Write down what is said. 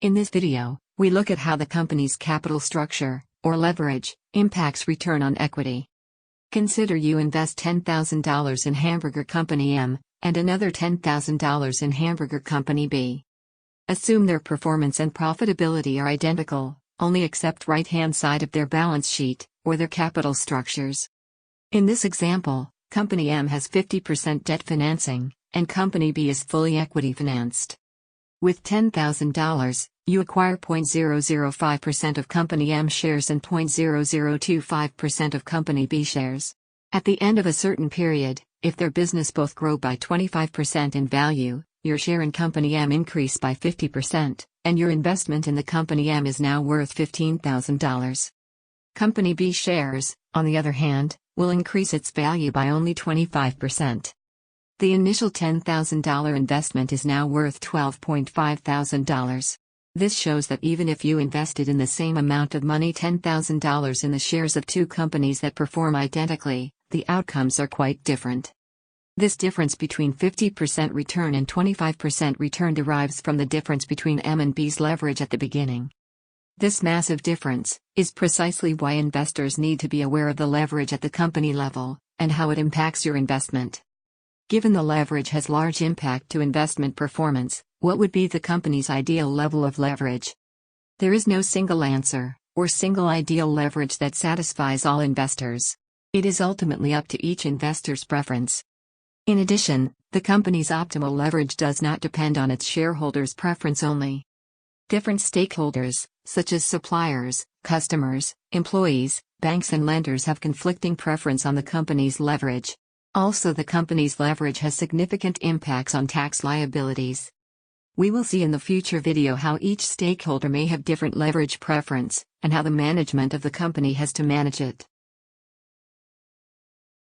In this video, we look at how the company's capital structure, or leverage, impacts return on equity. Consider you invest $10,000 in Hamburger Company M, and another $10,000 in Hamburger Company B. Assume their performance and profitability are identical, only except right-hand side of their balance sheet, or their capital structures. In this example, Company M has 50% debt financing, and Company B is fully equity financed. With $10,000, you acquire 0.005% of Company M shares and 0.0025% of Company B shares. At the end of a certain period, if their business both grow by 25% in value, your share in Company M increase by 50%, and your investment in the Company M is now worth $15,000. Company B shares, on the other hand, will increase its value by only 25%. The initial $10,000 investment is now worth $12,500. This shows that even if you invested in the same amount of money $10,000 in the shares of two companies that perform identically, the outcomes are quite different. This difference between 50% return and 25% return derives from the difference between M and B's leverage at the beginning. This massive difference is precisely why investors need to be aware of the leverage at the company level, and how it impacts your investment. Given the leverage has large impact to investment performance, what would be the company's ideal level of leverage? There is no single answer, or single ideal leverage that satisfies all investors. It is ultimately up to each investor's preference. In addition, the company's optimal leverage does not depend on its shareholders' preference only. Different stakeholders, such as suppliers, customers, employees, banks and lenders have conflicting preference on the company's leverage. Also, the company's leverage has significant impacts on tax liabilities. We will see in the future video how each stakeholder may have different leverage preference, and how the management of the company has to manage it.